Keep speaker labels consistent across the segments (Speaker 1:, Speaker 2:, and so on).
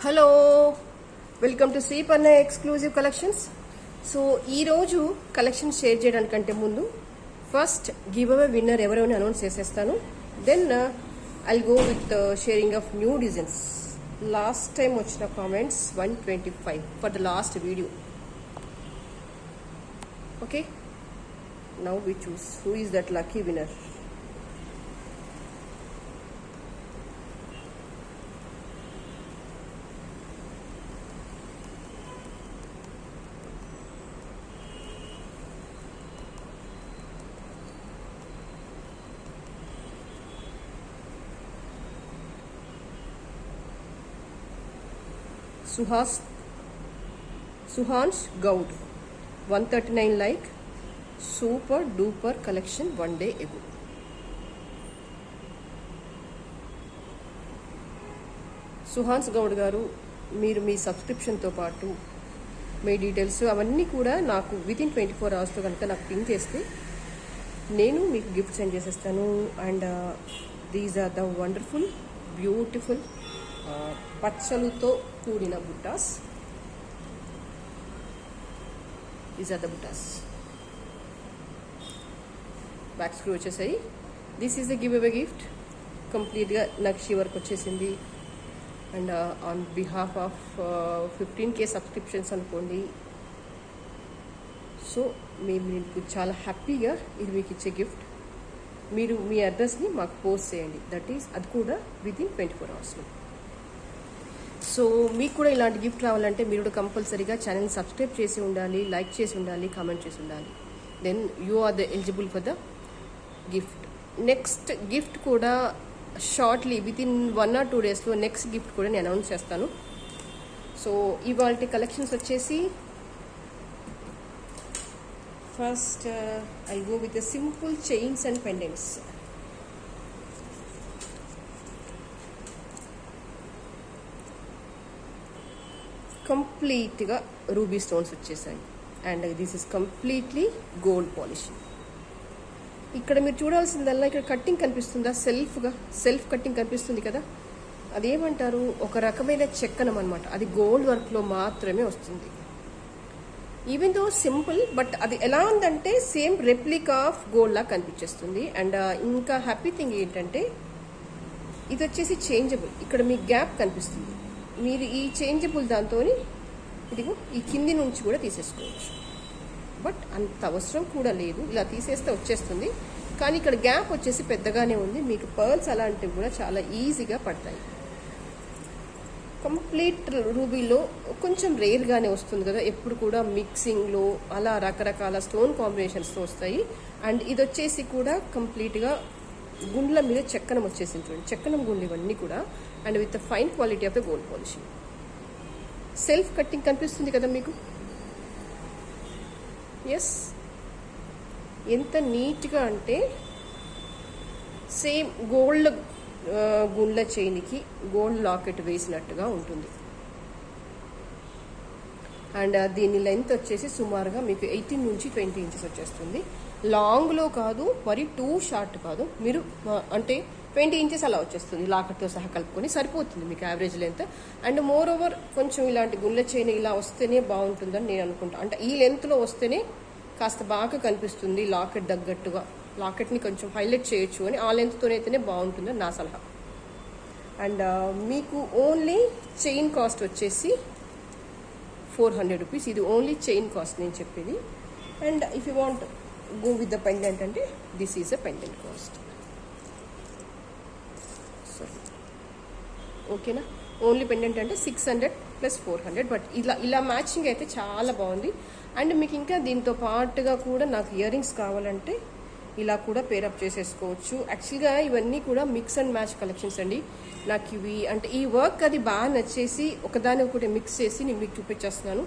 Speaker 1: Hello, welcome to Shri Panna exclusive collections. So ఈరోజు collection share చేయడానికంటే ముందు ఫస్ట్ గివ్ అవే విన్నర్ ఎవరైనా అనౌన్స్ చేసేస్తాను. Then I'll go with sharing of new designs. Last time వచ్చిన comments 125 for the last video. Okay, now we choose who is that lucky winner. Suhansh Goud, 139 like, super duper collection one day ago. Suhaan's Goud గారు, మీరు మీ సబ్స్క్రిప్షన్తో పాటు మీ details అవన్నీ కూడా నాకు within 24 అవర్స్లో కనుక నాకు పింక్ చేస్తే నేను మీకు గిఫ్ట్ సెండ్ చేసేస్తాను. And these are the wonderful beautiful పచ్చలుతో కూడిన బుట్టాస్. దీస్ ఆర్ ద బుట్టాస్. బ్యాక్ స్క్రూ వచ్చేసాయి. This is the give away gift. కంప్లీట్గా నక్షి వర్క్ వచ్చేసింది. And on behalf of 15K subscriptions అనుకోండి. సో మీకు చాలా హ్యాపీగా ఇది మీకు ఇచ్చే గిఫ్ట్. మీరు మీ అడ్రస్ని మాకు పోస్ట్ చేయండి. దట్ ఈస్ అది కూడా వితిన్ 24 అవర్స్లో. సో మీకు కూడా ఇలాంటి గిఫ్ట్ రావాలంటే మీరు కూడా కంపల్సరీగా ఛానల్ని సబ్స్క్రైబ్ చేసి ఉండాలి, లైక్ చేసి ఉండాలి, కామెంట్ చేసి ఉండాలి. Then you are the eligible for the gift. Next gift కూడా షార్ట్లీ వితిన్ 1 or 2 డేస్లో నెక్స్ట్ గిఫ్ట్ కూడా నేను అనౌన్స్ చేస్తాను. సో ఇవాళ కలెక్షన్స్ వచ్చేసి first I go with the simple chains and pendants. కంప్లీట్గా రూబీ స్టోన్స్ వచ్చేసాయి. And this is completely gold polishing. ఇక్కడ మీరు చూడాల్సిందల్లా ఇక్కడ కట్టింగ్ కనిపిస్తుందా, సెల్ఫ్ కట్టింగ్ కనిపిస్తుంది కదా, అదేమంటారు, ఒక రకమైన చెక్కనం అనమాట. అది గోల్డ్ వర్క్లో మాత్రమే వస్తుంది. ఈవెన్ దో సింపుల్, బట్ అది ఎలా ఉందంటే సేమ్ రెప్లికా ఆఫ్ గోల్డ్ లా కనిపించేస్తుంది. అండ్ ఇంకా హ్యాపీ థింగ్ ఏంటంటే ఇది వచ్చేసి చేంజబుల్. ఇక్కడ మీకు గ్యాప్ కనిపిస్తుంది. మీరు ఈ చేంజబుల్ దాంతో ఇదిగో ఈ కింది నుంచి కూడా తీసేసుకోవచ్చు. బట్ అంత అవసరం కూడా లేదు, ఇలా తీసేస్తే వచ్చేస్తుంది. కానీ ఇక్కడ గ్యాప్ వచ్చేసి పెద్దగానే ఉంది. మీకు పర్ల్స్ అలాంటివి కూడా చాలా ఈజీగా పడతాయి. కంప్లీట్ రూబీలో కొంచెం రేర్గానే వస్తుంది కదా, ఎప్పుడు కూడా మిక్సింగ్లో అలా రకరకాల స్టోన్ కాంబినేషన్స్తో వస్తాయి. అండ్ ఇది వచ్చేసి కూడా కంప్లీట్గా గుండ్ల మీద చెక్కనం వచ్చేసింది. చూడండి, చెక్కనం గుండ్లు ఇవన్నీ కూడా. And with the fine quality of the gold polishing. Self cutting కనిపిస్తుంది కదా మీకు. ఎస్, ఎంత నీట్గా అంటే same gold Gundla చైన్కి gold locket వేసినట్టుగా ఉంటుంది. అండ్ దీని లెంత్ వచ్చేసి సుమారుగా మీకు 18 నుంచి 20 ఇంచెస్ వచ్చేస్తుంది. లాంగ్లో కాదు, మరి టూ షార్ట్ కాదు. మీరు అంటే 20 ఇంచెస్ అలా వచ్చేస్తుంది. లాకెట్తో సహా కలుపుకొని సరిపోతుంది మీకు average length. And more over కొంచెం ఇలాంటి గుండ్ల చైన్ ఇలా వస్తేనే బాగుంటుందని నేను అనుకుంటాను. అంటే ఈ లెంత్లో వస్తేనే కాస్త బాగా కనిపిస్తుంది లాకెట్ తగ్గట్టుగా. లాకెట్ని కొంచెం హైలైట్ చేయొచ్చు అని ఆ లెంత్తోనైతేనే బాగుంటుందని నా సలహా. అండ్ మీకు ఓన్లీ చైన్ కాస్ట్ వచ్చేసి 400 రూపీస్. ఇది ఓన్లీ చైన్ కాస్ట్ నేను చెప్పేది. And if you want go with the pendant అంటే this is a pendant cost. So ఓకేనా, ఓన్లీ పెండెంట్ అంటే 600 + 400. బట్ ఇలా మ్యాచింగ్ అయితే చాలా బాగుంది. అండ్ మీకు ఇంకా దీంతో పాటుగా కూడా నాకు ఇయర్ రింగ్స్ కావాలంటే ఇలా కూడా పేరప్ చేసేసుకోవచ్చు. యాక్చువల్గా ఇవన్నీ కూడా మిక్స్ అండ్ మ్యాచ్ కలెక్షన్స్ అండి. నాకు ఇవి అంటే ఈ వర్క్ అది బాగా నచ్చేసి ఒకదాని ఒకటి మిక్స్ చేసి నేను మీకు చూపించేస్తున్నాను.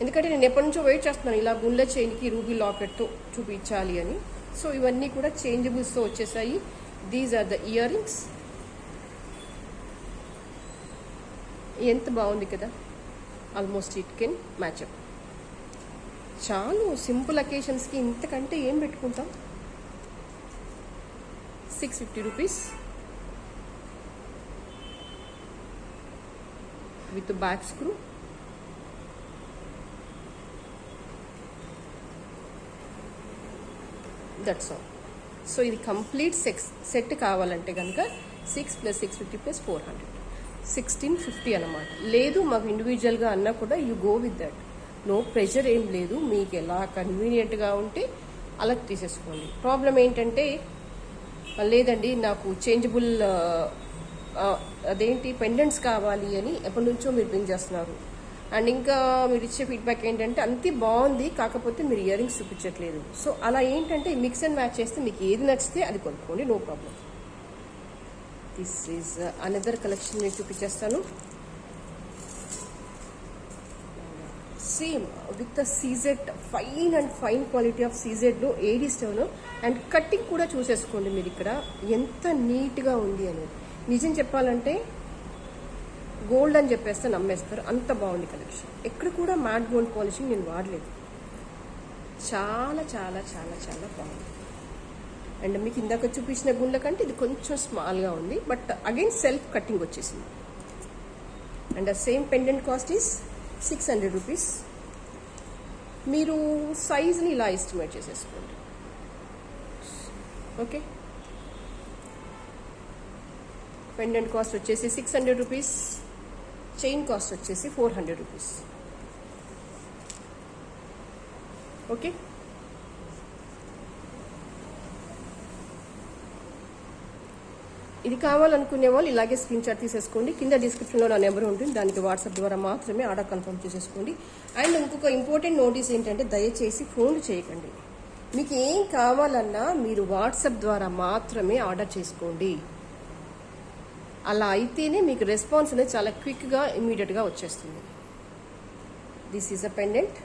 Speaker 1: ఎందుకంటే నేను ఎప్పటి నుంచో వెయిట్ చేస్తున్నాను ఇలా గుండ్ల చైన్కి రూబీ లాకెట్తో చూపించాలి అని. సో ఇవన్నీ కూడా చేంజబుల్స్తో వచ్చేసాయి. These are the ear rings. ఎంత బాగుంది కదా, ఆల్మోస్ట్ ఇట్ కెన్ మ్యాచ్అప్. చాలు సింపుల్ అకేషన్స్కి ఇంతకంటే ఏం పెట్టుకుంటాం. 650 rupees. With back screw. That's all. So ఇది కంప్లీట్ సెట్ కావాలంటే కనుక 6 + 650 + 400 1650 అన్నమాట. లేదు మాకు ఇండివిజువల్గా అన్నా కూడా you go with that. No pressure ఏం లేదు, మీకు ఎలా కన్వీనియంట్గా ఉంటే అలా తీసేసుకోండి. ప్రాబ్లం ఏంటంటే లేదండి నాకు చేంజబుల్ అదేంటి పెండెంట్స్ కావాలి అని ఎప్పటి నుంచో మీరు బిల్ చేస్తున్నారు. అండ్ ఇంకా మీరు ఇచ్చే ఫీడ్బ్యాక్ ఏంటంటే అంతే బాగుంది, కాకపోతే మీరు ఇయర్ రింగ్స్ చూపించట్లేదు. సో అలా ఏంటంటే మిక్స్ అండ్ మ్యాచ్ చేస్తే మీకు ఏది నచ్చితే అది కొనుక్కోండి, no problem. This is another collection నేను చూపించేస్తాను. Same with CZ, fine quality of సీజెడ్లో ఏడీ స్టోన్. అండ్ కట్టింగ్ కూడా చూసేసుకోండి మీరు ఇక్కడ ఎంత నీట్గా ఉంది అనేది. నిజం చెప్పాలంటే గోల్డ్ అని చెప్పేస్తే నమ్మేస్తారు, అంత బాగుంది కలెక్షన్. ఎక్కడ కూడా మ్యాట్ గోల్డ్ పాలిషింగ్ నేను వాడలేదు. చాలా చాలా చాలా చాలా బాగుంది. అండ్ మీకు ఇందాక చూపించిన గుండ్ల కంటే ఇది కొంచెం స్మాల్గా ఉంది, బట్ అగైన్ సెల్ఫ్ కట్టింగ్ వచ్చేసింది. అండ్ ఆ same pendant cost is 600 rupees. మీరు సైజ్ని ఇలా ఎస్టిమేట్ చేసేసుకోండి. ఓకే, పెండెంట్ కాస్ట్ వచ్చేసి 600 రూపీస్, చైన్ కాస్ట్ వచ్చేసి 400 రూపీస్. ఓకే, ఇది కావాలనుకునే వాళ్ళు ఇలాగే స్క్రీన్ షాట్ తీసేసుకోండి. కింద డిస్క్రిప్షన్లో నా నెంబర్ ఉంటుంది, దానికి వాట్సాప్ ద్వారా మాత్రమే ఆర్డర్ కన్ఫర్మ్ చేసేసుకోండి. అండ్ ఇంకొక ఇంపార్టెంట్ నోటీస్ ఏంటంటే దయచేసి ఫోన్లు చేయకండి. మీకు ఏం కావాలన్నా మీరు వాట్సాప్ ద్వారా మాత్రమే ఆర్డర్ చేసుకోండి. అలా అయితేనే మీకు రెస్పాన్స్ అనేది చాలా క్విక్గా ఇమీడియట్గా వచ్చేస్తుంది. This is a pendant.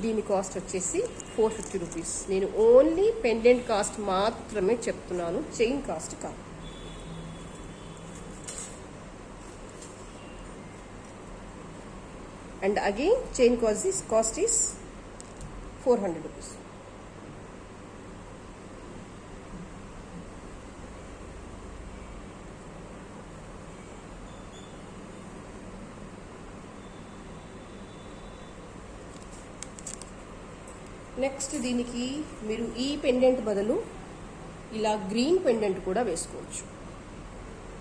Speaker 1: దీని కాస్ట్ వచ్చేసి 450 రూపీస్. నేను ఓన్లీ పెండెంట్ కాస్ట్ మాత్రమే చెప్తున్నాను, చైన్ కాస్ట్ కాదు. And again chain cost is 400 rupees. Next దీనికి మీరు ఈ పెండెంట్ బదులు ఇలా గ్రీన్ పెండెంట్ కూడా వేసుకోవచ్చు.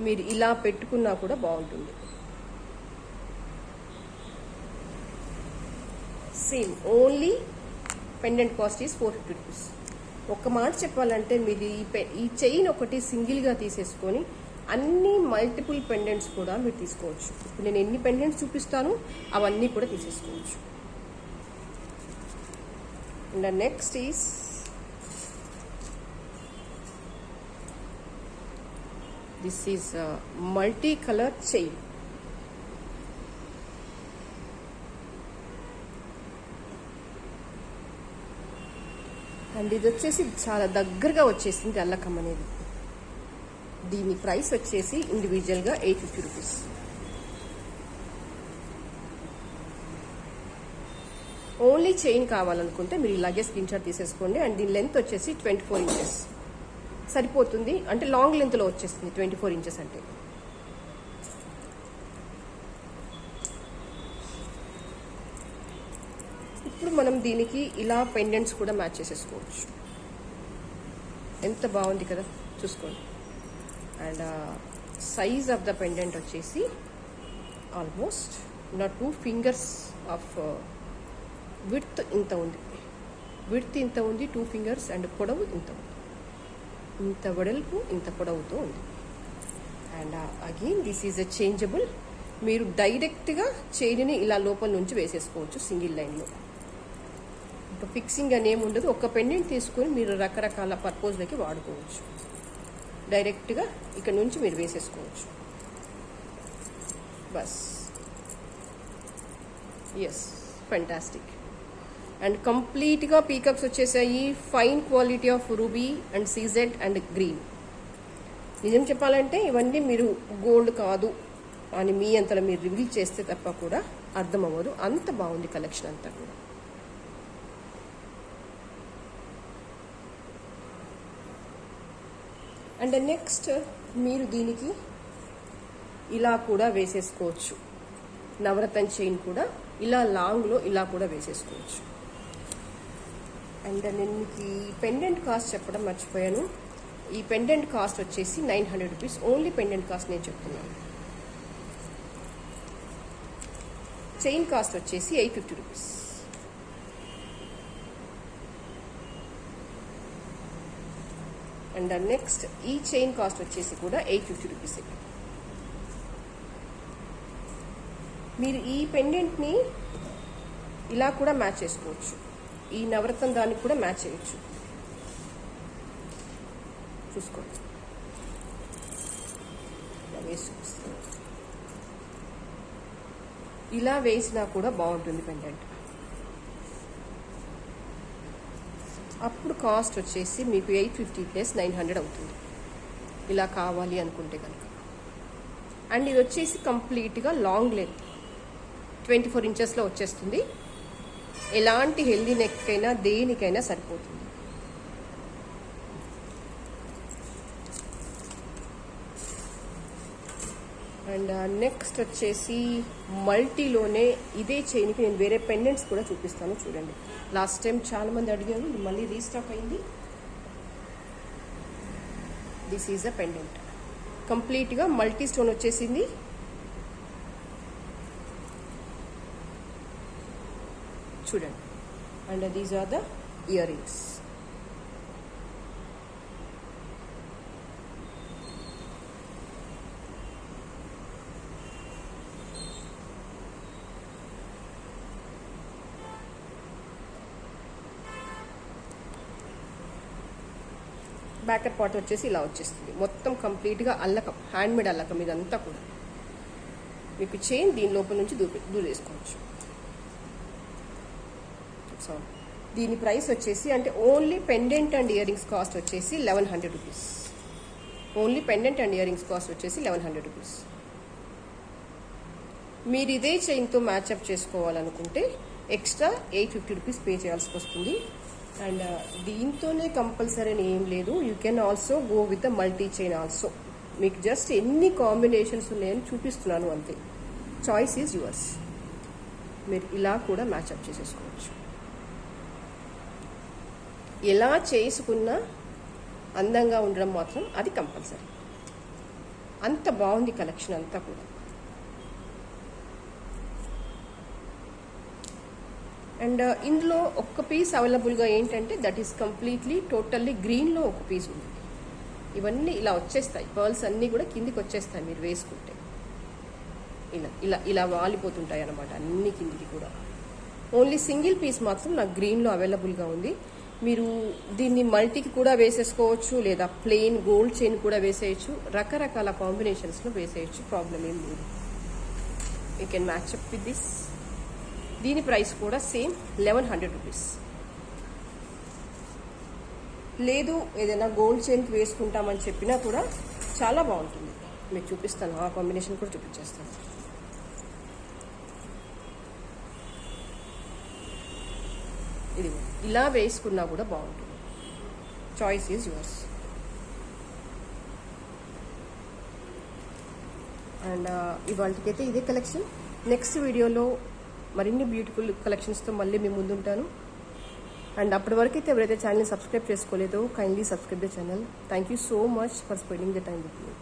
Speaker 1: మీరు ఇలా పెట్టుకున్నా కూడా బాగుంటుంది. Same only pendant cost is 450 rupees. ఒక మాట చెప్పాలంటే మీరు ఈ చైన్ ఒకటి సింగిల్గా తీసేసుకొని అన్ని మల్టిపుల్ పెండెంట్స్ కూడా మీరు తీసుకోవచ్చు. ఇప్పుడు నేను ఎన్ని పెండెంట్స్ చూపిస్తాను అవన్నీ కూడా తీసేసుకోవచ్చు. And the next is this is a multi-color chain. And ఇది వచ్చేసి చాలా దగ్గరగా వచ్చేసింది అల్లకం అనేది. దీని ప్రైస్ వచ్చేసి ఇండివిజువల్గా 850 రూపీస్. ఓన్లీ చైన్ కావాలనుకుంటే మీరు ఇలాగే స్క్రీన్ షాట్ తీసేసుకోండి. అండ్ దీని లెంత్ వచ్చేసి 24 ఇంచెస్ సరిపోతుంది, అంటే లాంగ్ లెంత్లో వచ్చేస్తుంది 24 ఇంచెస్ అంటే. ఇప్పుడు మనం దీనికి ఇలా పెండెంట్స్ కూడా మ్యాచ్ చేసేసుకోవచ్చు. ఎంత బాగుంది కదా, చూసుకోండి. And size of the pendant వచ్చేసి ఆల్మోస్ట్ నా 2 ఫింగర్స్ ఆఫ్ విడ్త్ ఇంత ఉంది. విడ్త్ ఇంత ఉంది 2 ఫింగర్స్. అండ్ పొడవు ఇంత ఉంది, ఇంత వెడల్పు ఇంత పొడవుతో ఉంది. And again this is a changeable. మీరు డైరెక్ట్గా చైన్ని ఇలా లోపల నుంచి వేసేసుకోవచ్చు సింగిల్ లైన్లో. ఇంకా ఫిక్సింగ్ అనేమి ఉండదు. ఒక పెండెంట్ తీసుకొని మీరు రకరకాల పర్పస్లకి వాడుకోవచ్చు. డైరెక్ట్గా ఇక్కడ నుంచి మీరు వేసేసుకోవచ్చు బస్. Yes, fantastic. అండ్ కంప్లీట్గా పీకప్స్ వచ్చేసాయి. Fine quality of ruby and CZ and green. నిజం చెప్పాలంటే ఇవన్నీ మీరు గోల్డ్ కాదు అని మీ అంతలో మీరు రివీల్ చేస్తే తప్ప కూడా అర్థం అవ్వదు, అంత బాగుంది కలెక్షన్ అంతా కూడా. అండ్ నెక్స్ట్ మీరు దీనికి ఇలా కూడా వేసేసుకోవచ్చు. నవరత్న చైన్ కూడా ఇలా లాంగ్లో ఇలా కూడా వేసేసుకోవచ్చు. అండ్ నేను మీకు ఈ పెండెంట్ కాస్ట్ చెప్పడం మర్చిపోయాను. ఈ పెండెంట్ కాస్ట్ వచ్చేసి 900 రూపీస్. ఓన్లీ పెండెంట్ కాస్ట్ నేను చెప్తున్నాను. చైన్ కాస్ట్ వచ్చేసి 850 రూపీస్. అండ్ నెక్స్ట్ ఈ చైన్ కాస్ట్ వచ్చేసి కూడా 850 రూపీస్. మీరు ఈ పెండెంట్ని ఇలా కూడా మ్యాచ్ చేసుకోవచ్చు. ఈ నవరత్నం దానికి కూడా మ్యాచ్ చేయొచ్చు. చూసుకోండి, వేసి చూపిస్తాను. ఇలా వేసినా కూడా బాగుంటుంది పెండెంట్. అప్పుడు కాస్ట్ వచ్చేసి మీకు 850 ప్లస్ 900 అవుతుంది ఇలా కావాలి అనుకుంటే కనుక. అండ్ ఇది వచ్చేసి కంప్లీట్గా లాంగ్ లెంత్ 24 ఇంచెస్లో వచ్చేస్తుంది. ఎలాంటి హెల్దీ నెక్ అయినా దేనికైనా సరిపోతుంది. అండ్ నెక్స్ట్ వచ్చేసి మల్టీలోనే ఇదే చైన్కి నేను వేరే పెండెంట్స్ కూడా చూపిస్తాను. చూడండి, లాస్ట్ టైం చాలా మంది అడిగారు, మళ్ళీ రీస్టాక్ అయింది. దిస్ ఈజ్ అ పెండెంట్, కంప్లీట్గా మల్టీ స్టోన్ వచ్చేసింది. చూడండి. And these are the ear rings. Backer part వచ్చేసి ఇలా వచ్చేస్తుంది. మొత్తం కంప్లీట్గా అల్లకం, హ్యాండ్మేడ్ అల్లకం ఇదంతా కూడా. మీకు చైన్ దీని లోపల నుంచి దూరేసుకోవచ్చు. సో దీని ప్రైస్ వచ్చేసి అంటే only pendant and ear rings cost వచ్చేసి 1100 rupees. Only pendant and ear rings cost వచ్చేసి 1100 రూపీస్. మీరు ఇదే చైన్తో మ్యాచ్అప్ చేసుకోవాలనుకుంటే ఎక్స్ట్రా 850 రూపీస్ పే చేయాల్సి వస్తుంది. అండ్ దీంతోనే కంపల్సరీ అని ఏం లేదు, you can also go with the multi chain also. మీకు జస్ట్ ఎన్ని కాంబినేషన్స్ ఉన్నాయని చూపిస్తున్నాను అంతే. Choice is yours. మీరు ఇలా కూడా మ్యాచ్అప్ చేసేసుకోవచ్చు. ఎలా చేసుకున్నా అందంగా ఉండడం మాత్రం అది కంపల్సరీ. అంత బాగుంది కలెక్షన్ అంతా కూడా. అండ్ ఇందులో ఒక్క పీస్ అవైలబుల్గా ఏంటంటే దట్ ఈస్ కంప్లీట్లీ టోటల్లీ గ్రీన్లో ఒక పీస్ ఉంది. ఇవన్నీ ఇలా వచ్చేస్తాయి, పర్ల్స్ అన్నీ కూడా కిందికి వచ్చేస్తాయి మీరు వేసుకుంటే. ఇలా ఇలా ఇలా వాలిపోతుంటాయి అన్నమాట అన్ని కిందికి కూడా. ఓన్లీ సింగిల్ పీస్ మాత్రం నాకు గ్రీన్లో అవైలబుల్గా ఉంది. మీరు దీన్ని మల్టీకి కూడా వేసేసుకోవచ్చు, లేదా ప్లెయిన్ గోల్డ్ చైన్ కూడా వేసేయచ్చు. రకరకాల కాంబినేషన్స్లో వేసేయచ్చు, ప్రాబ్లం ఏం లేదు. You can match up with this. దీని ప్రైస్ కూడా సేమ్ 1100 రూపీస్. లేదు ఏదైనా గోల్డ్ చైన్కి వేసుకుంటామని చెప్పినా కూడా చాలా బాగుంటుంది. మీకు చూపిస్తాను, ఆ కాంబినేషన్ కూడా చూపించేస్తాను. ఇది ఇలా వేసుకున్నా కూడా బాగుంటుంది. Choice is yours. అండ్ ఇవాళకైతే ఇదే కలెక్షన్. నెక్స్ట్ వీడియోలో మరిన్ని బ్యూటిఫుల్ కలెక్షన్స్తో మళ్ళీ మీ ముందుంటాను. అండ్ అప్పటి వరకు అయితే ఎవరైతే ఛానల్ని సబ్స్క్రైబ్ చేసుకోలేదో kindly subscribe the channel. Thank you so much for spending the time with me.